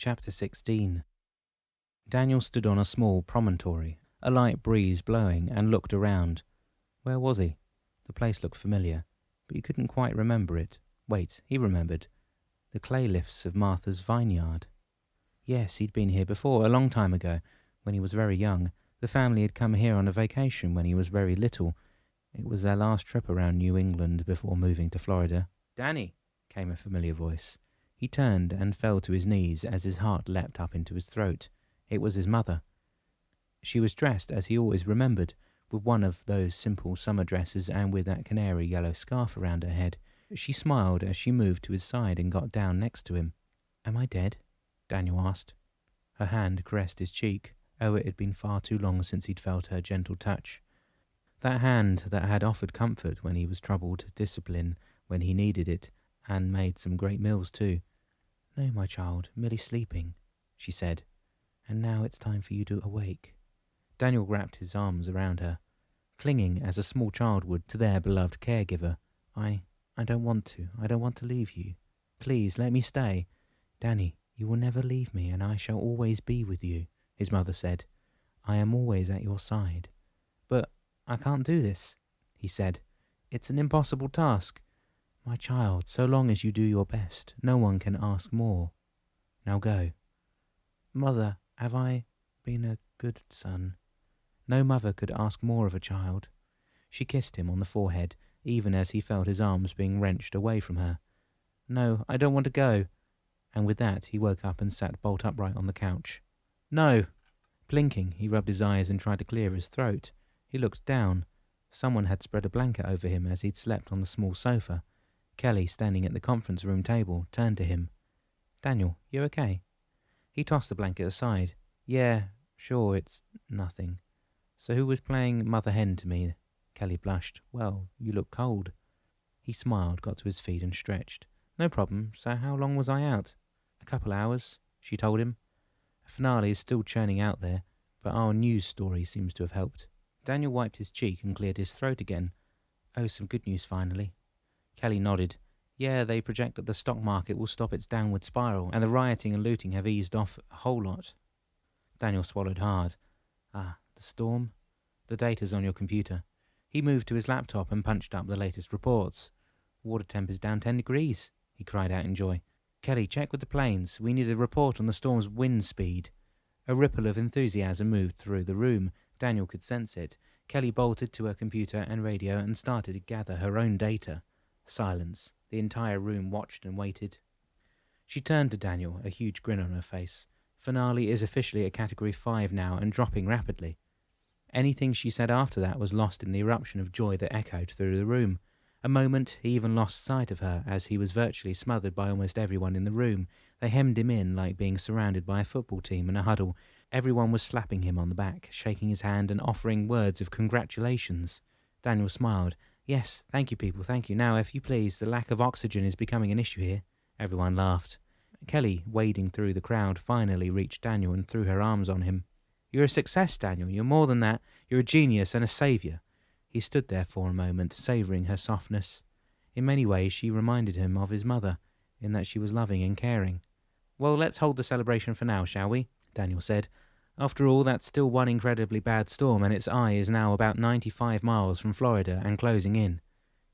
Chapter 16. Daniel stood on a small promontory, a light breeze blowing, and looked around. Where was he? The place looked familiar, but he couldn't quite remember it. Wait, he remembered. The clay lifts of Martha's vineyard. Yes, he'd been here before, a long time ago, when he was very young. The family had come here on a vacation when he was very little. It was their last trip around New England before moving to Florida. "Danny," came a familiar voice. He turned and fell to his knees as his heart leapt up into his throat. It was his mother. She was dressed as he always remembered, with one of those simple summer dresses and with that canary yellow scarf around her head. She smiled as she moved to his side and got down next to him. "Am I dead?" Daniel asked. Her hand caressed his cheek. Oh, it had been far too long since he'd felt her gentle touch. That hand that had offered comfort when he was troubled, discipline when he needed it, and made some great meals too. "No, my child, merely sleeping," she said. "And now it's time for you to awake." Daniel wrapped his arms around her, clinging as a small child would to their beloved caregiver. I don't want to. I don't want to leave you. Please, let me stay." "Danny, you will never leave me, and I shall always be with you," his mother said. "I am always at your side." "But I can't do this," he said. "It's an impossible task." "My child, so long as you do your best, no one can ask more. Now go." "Mother, have I been a good son?" No mother could ask more of a child. She kissed him on the forehead, even as he felt his arms being wrenched away from her. "No, I don't want to go." And with that, he woke up and sat bolt upright on the couch. "No!" Blinking, he rubbed his eyes and tried to clear his throat. He looked down. Someone had spread a blanket over him as he'd slept on the small sofa. Kelly, standing at the conference room table, turned to him. "Daniel, you okay?" He tossed the blanket aside. "Yeah, sure, it's nothing." "So who was playing mother hen to me?" Kelly blushed. "Well, you look cold." He smiled, got to his feet and stretched. "No problem. So how long was I out?" "A couple hours," she told him. "A finale is still churning out there, but our news story seems to have helped." Daniel wiped his cheek and cleared his throat again. "Oh, some good news finally." Kelly nodded. "Yeah, they project that the stock market will stop its downward spiral, and the rioting and looting have eased off a whole lot." Daniel swallowed hard. "Ah, the storm? The data's on your computer." He moved to his laptop and punched up the latest reports. "Water temp is down 10 degrees, he cried out in joy. "Kelly, check with the planes. We need a report on the storm's wind speed." A ripple of enthusiasm moved through the room. Daniel could sense it. Kelly bolted to her computer and radio and started to gather her own data. Silence. The entire room watched and waited. She turned to Daniel, a huge grin on her face. "Finale is officially at Category 5 now and dropping rapidly." Anything she said after that was lost in the eruption of joy that echoed through the room. A moment, he even lost sight of her as he was virtually smothered by almost everyone in the room. They hemmed him in like being surrounded by a football team in a huddle. Everyone was slapping him on the back, shaking his hand and offering words of congratulations. Daniel smiled. "Yes, thank you people, thank you. Now, if you please, the lack of oxygen is becoming an issue here." Everyone laughed. Kelly, wading through the crowd, finally reached Daniel and threw her arms on him. "You're a success, Daniel. You're more than that. You're a genius and a saviour." He stood there for a moment, savouring her softness. In many ways, she reminded him of his mother, in that she was loving and caring. "Well, let's hold the celebration for now, shall we?" Daniel said. "After all, that's still one incredibly bad storm, and its eye is now about 95 miles from Florida and closing in."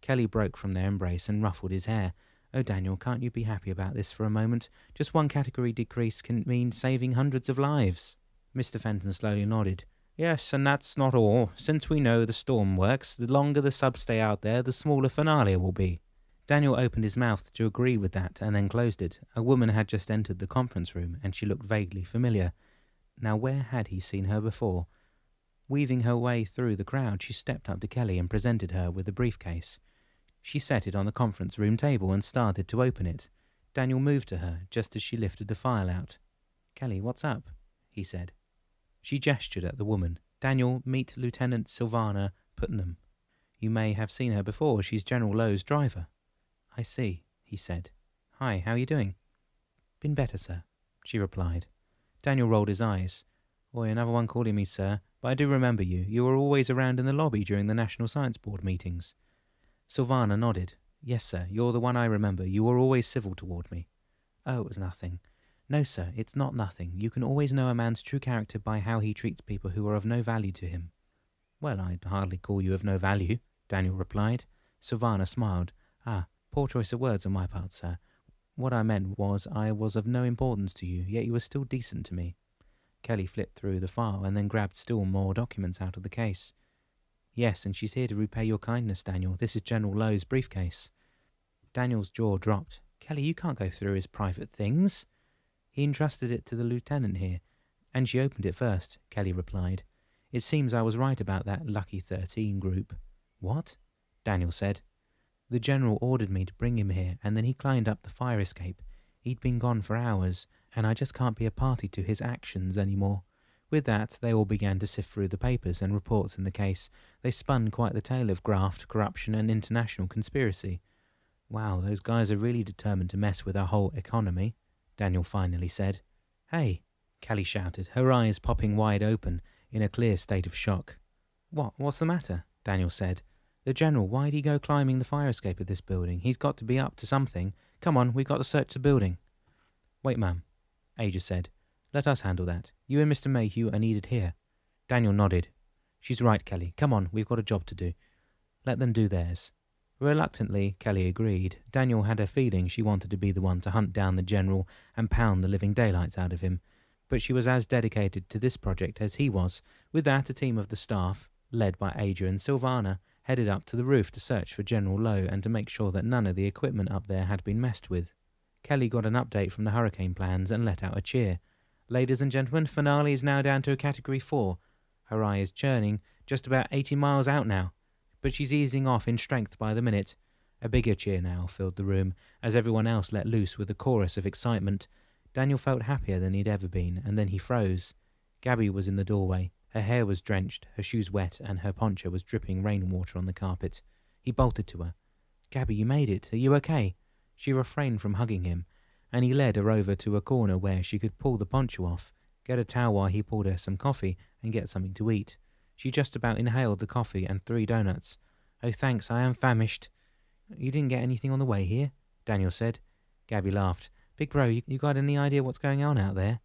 Kelly broke from their embrace and ruffled his hair. "Oh, Daniel, can't you be happy about this for a moment? Just one category decrease can mean saving hundreds of lives." Mr. Fenton slowly nodded. "Yes, and that's not all. Since we know the storm works, the longer the subs stay out there, the smaller finale will be." Daniel opened his mouth to agree with that and then closed it. A woman had just entered the conference room, and she looked vaguely familiar. Now where had he seen her before? Weaving her way through the crowd, she stepped up to Kelly and presented her with a briefcase. She set it on the conference room table and started to open it. Daniel moved to her just as she lifted the file out. "Kelly, what's up?" he said. She gestured at the woman. "Daniel, meet Lieutenant Sylvana Putnam. You may have seen her before. She's General Lowe's driver." "I see," he said. "Hi, how are you doing?" "Been better, sir," she replied. Daniel rolled his eyes. "Oi, another one calling me sir. But I do remember you. You were always around in the lobby during the National Science Board meetings." Sylvana nodded. "Yes, sir, you're the one I remember. You were always civil toward me." "Oh, it was nothing." No, sir, it's not nothing. You can always know a man's true character by how he treats people who are of no value to him. Well, I'd hardly call you of no value, Daniel replied. Sylvana smiled. Ah, poor choice of words on my part, sir. What I meant was I was of no importance to you, yet you were still decent to me. Kelly flipped through the file and then grabbed still more documents out of the case. Yes, and she's here to repay your kindness, Daniel. This is General Lowe's briefcase. Daniel's jaw dropped. Kelly, you can't go through his private things. He entrusted it to the lieutenant here, and she opened it first, Kelly replied. It seems I was right about that Lucky 13 group. What? Daniel said. The general ordered me to bring him here, and then he climbed up the fire escape. He'd been gone for hours, and I just can't be a party to his actions anymore. With that, they all began to sift through the papers and reports in the case. They spun quite the tale of graft, corruption, and international conspiracy. Wow, those guys are really determined to mess with our whole economy, Daniel finally said. Hey, Kelly shouted, her eyes popping wide open in a clear state of shock. What's the matter? Daniel said. The general, why'd he go climbing the fire escape of this building? He's got to be up to something. Come on, we've got to search the building. Wait, ma'am, Aja said. Let us handle that. You and Mr. Mayhew are needed here. Daniel nodded. She's right, Kelly. Come on, we've got a job to do. Let them do theirs. Reluctantly, Kelly agreed. Daniel had a feeling she wanted to be the one to hunt down the general and pound the living daylights out of him. But she was as dedicated to this project as he was. With that, a team of the staff, led by Aja and Sylvana, headed up to the roof to search for General Lowe and to make sure that none of the equipment up there had been messed with. Kelly got an update from the hurricane plans and let out a cheer. Ladies and gentlemen, finale is now down to a Category 4. Her eye is churning, just about 80 miles out now. But she's easing off in strength by the minute. A bigger cheer now filled the room, as everyone else let loose with a chorus of excitement. Daniel felt happier than he'd ever been, and then he froze. Gabby was in the doorway. Her hair was drenched, her shoes wet, and her poncho was dripping rainwater on the carpet. He bolted to her. Gabby, you made it. Are you okay? She refrained from hugging him, and he led her over to a corner where she could pull the poncho off, get a towel while he poured her some coffee, and get something to eat. She just about inhaled the coffee and 3 donuts. Oh, thanks, I am famished. You didn't get anything on the way here? Daniel said. Gabby laughed. Big bro, you got any idea what's going on out there?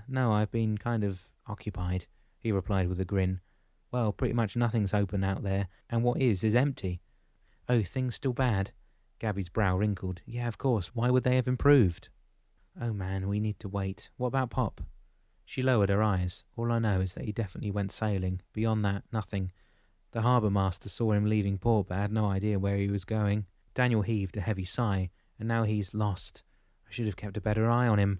No, I've been kind of occupied, he replied with a grin. Well, pretty much nothing's open out there, and what is empty. Oh, things still bad? Gabby's brow wrinkled. Yeah, of course. Why would they have improved? Oh man, we need to wait. What about Pop? She lowered her eyes. All I know is that he definitely went sailing. Beyond that, nothing. The harbour master saw him leaving port but had no idea where he was going. Daniel heaved a heavy sigh, and now he's lost. I should have kept a better eye on him.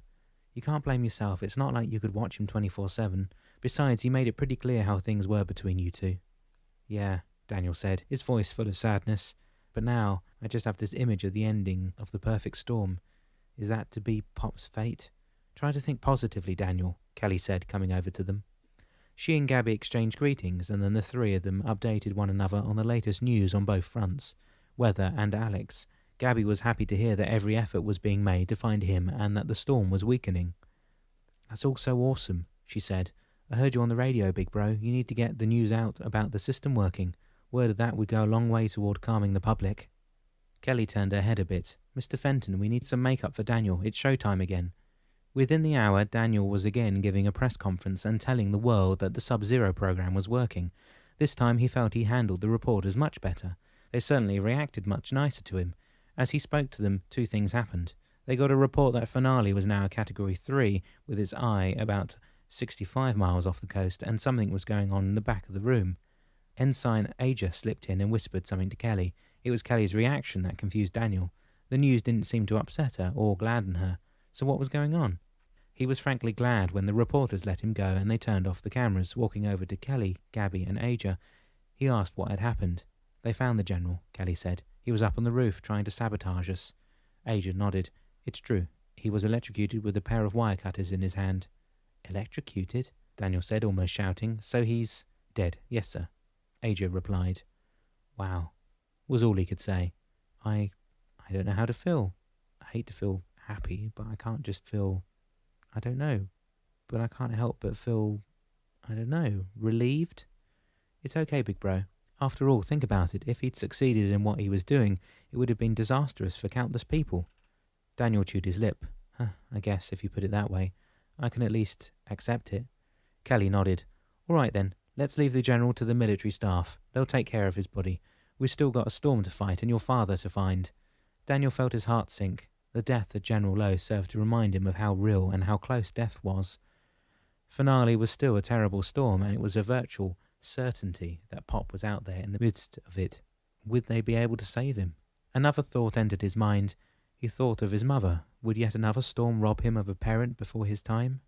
You can't blame yourself. It's not like you could watch him 24/7. Besides, he made it pretty clear how things were between you two. Yeah, Daniel said, his voice full of sadness. But now, I just have this image of the ending of the perfect storm. Is that to be Pop's fate? Try to think positively, Daniel, Kelly said, coming over to them. She and Gabby exchanged greetings, and then the 3 of them updated one another on the latest news on both fronts, Weather and Alex. Gabby was happy to hear that every effort was being made to find him and that the storm was weakening. That's all so awesome, she said. I heard you on the radio, big bro. You need to get the news out about the system working. Word of that would go a long way toward calming the public. Kelly turned her head a bit. Mr. Fenton, we need some makeup for Daniel. It's showtime again. Within the hour, Daniel was again giving a press conference and telling the world that the Sub-Zero program was working. This time he felt he handled the reporters much better. They certainly reacted much nicer to him. As he spoke to them, 2 things happened. They got a report that Finale was now a Category 3, with its eye about 65 miles off the coast, and something was going on in the back of the room. Ensign Aja slipped in and whispered something to Kelly. It was Kelly's reaction that confused Daniel. The news didn't seem to upset her or gladden her. So what was going on? He was frankly glad when the reporters let him go and they turned off the cameras, walking over to Kelly, Gabby and Aja. He asked what had happened. They found the general, Kelly said. He was up on the roof trying to sabotage us. Aja nodded. It's true. He was electrocuted with a pair of wire cutters in his hand. Electrocuted? Daniel said, almost shouting. So he's dead. Yes, sir. Aja replied. Wow, was all he could say. I don't know how to feel. I hate to feel happy, but I can't just feel, I don't know. But I can't help but feel, I don't know, relieved? It's okay, big bro. After all, think about it. If he'd succeeded in what he was doing, it would have been disastrous for countless people. Daniel chewed his lip. I guess, if you put it that way, I can at least accept it. Kelly nodded. All right then, let's leave the General to the military staff. They'll take care of his body. We've still got a storm to fight and your father to find. Daniel felt his heart sink. The death of General Lowe served to remind him of how real and how close death was. Finale was still a terrible storm, and it was a virtual certainty that Pop was out there in the midst of it. Would they be able to save him? Another thought entered his mind. He thought of his mother. Would yet another storm rob him of a parent before his time?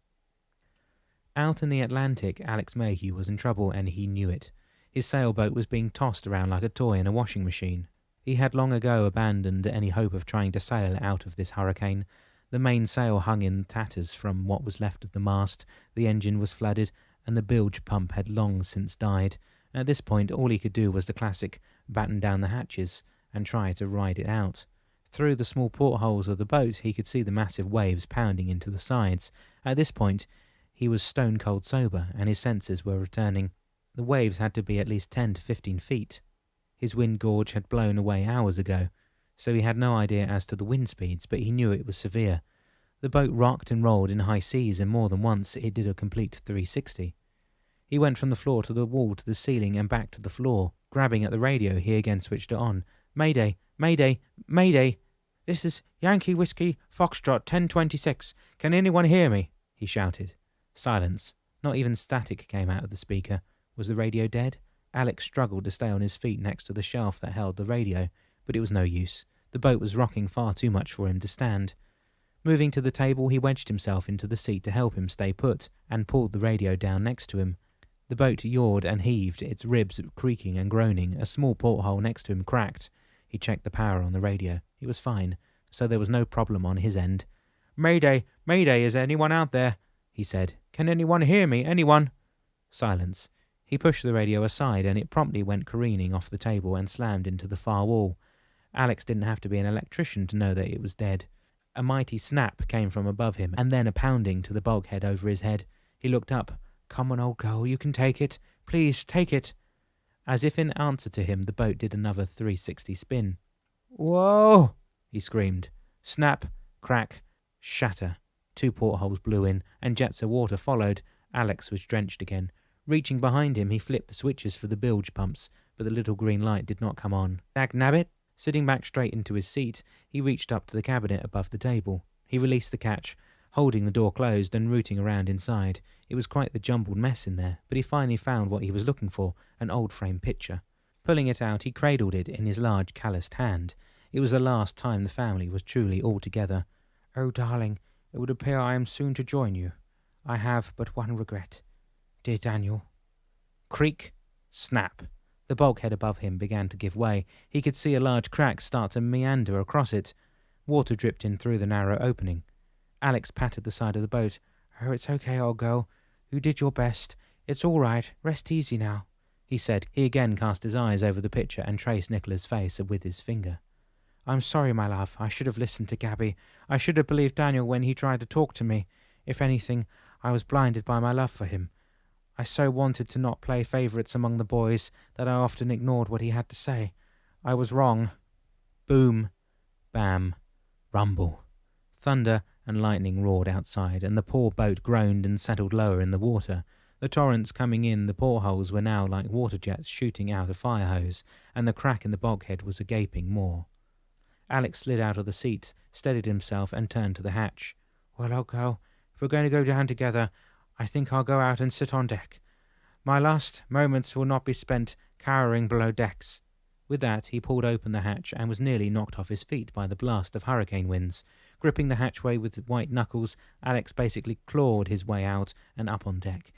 Out in the Atlantic, Alex Mayhew was in trouble, and he knew it. His sailboat was being tossed around like a toy in a washing machine. He had long ago abandoned any hope of trying to sail out of this hurricane. The mainsail hung in tatters from what was left of the mast, the engine was flooded, and the bilge pump had long since died. At this point, all he could do was the classic batten down the hatches and try to ride it out. Through the small portholes of the boat, he could see the massive waves pounding into the sides. At this point, he was stone-cold sober, and his senses were returning. The waves had to be at least 10 to 15 feet. His wind gauge had blown away hours ago, so he had no idea as to the wind speeds, but he knew it was severe. The boat rocked and rolled in high seas, and more than once it did a complete 360. He went from the floor to the wall to the ceiling and back to the floor. Grabbing at the radio, he again switched it on. Mayday! Mayday! Mayday! This is Yankee Whiskey Foxtrot 1026. Can anyone hear me? He shouted. Silence. Not even static came out of the speaker. Was the radio dead? Alex struggled to stay on his feet next to the shelf that held the radio, but it was no use. The boat was rocking far too much for him to stand. Moving to the table, he wedged himself into the seat to help him stay put, and pulled the radio down next to him. The boat yawed and heaved, its ribs creaking and groaning. A small porthole next to him cracked. He checked the power on the radio. It was fine, so there was no problem on his end. Mayday! Mayday! Is anyone out there? He said. Can anyone hear me? Anyone? Silence. He pushed the radio aside, and it promptly went careening off the table and slammed into the far wall. Alex didn't have to be an electrician to know that it was dead. A mighty snap came from above him, and then a pounding to the bulkhead over his head. He looked up. Come on, old girl, you can take it. Please, take it. As if in answer to him, the boat did another 360 spin. Whoa! He screamed. Snap, crack, shatter. 2 portholes blew in, and jets of water followed. Alex was drenched again. Reaching behind him, he flipped the switches for the bilge pumps, but the little green light did not come on. Dagnabbit! Sitting back straight into his seat, he reached up to the cabinet above the table. He released the catch, holding the door closed and rooting around inside. It was quite the jumbled mess in there, but he finally found what he was looking for, an old frame picture. Pulling it out, he cradled it in his large calloused hand. It was the last time the family was truly all together. Oh, darling, it would appear I am soon to join you. I have but one regret. Dear Daniel. Creak. Snap. The bulkhead above him began to give way. He could see a large crack start to meander across it. Water dripped in through the narrow opening. Alex patted the side of the boat. Oh, it's okay, old girl. You did your best. It's all right. Rest easy now, he said. He again cast his eyes over the picture and traced Nicola's face with his finger. I'm sorry, my love. I should have listened to Gabby. I should have believed Daniel when he tried to talk to me. If anything, I was blinded by my love for him. I so wanted to not play favourites among the boys that I often ignored what he had to say. I was wrong. Boom. Bam. Rumble. Thunder and lightning roared outside, and the poor boat groaned and settled lower in the water. The torrents coming in the portholes were now like water jets shooting out a fire hose, and the crack in the bulkhead was a gaping maw. Alex slid out of the seat, steadied himself, and turned to the hatch. Well, old girl, if we're going to go down together, I think I'll go out and sit on deck. My last moments will not be spent cowering below decks. With that, he pulled open the hatch and was nearly knocked off his feet by the blast of hurricane winds. Gripping the hatchway with white knuckles, Alex basically clawed his way out and up on deck.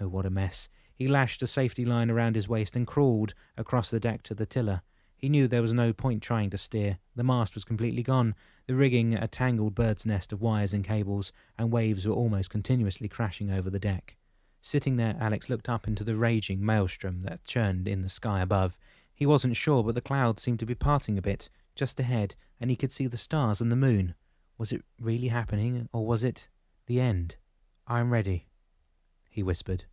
Oh, what a mess. He lashed a safety line around his waist and crawled across the deck to the tiller. He knew there was no point trying to steer. The mast was completely gone, the rigging a tangled bird's nest of wires and cables, and waves were almost continuously crashing over the deck. Sitting there, Alex looked up into the raging maelstrom that churned in the sky above. He wasn't sure, but the clouds seemed to be parting a bit, just ahead, and he could see the stars and the moon. Was it really happening, or was it the end? I'm ready, he whispered.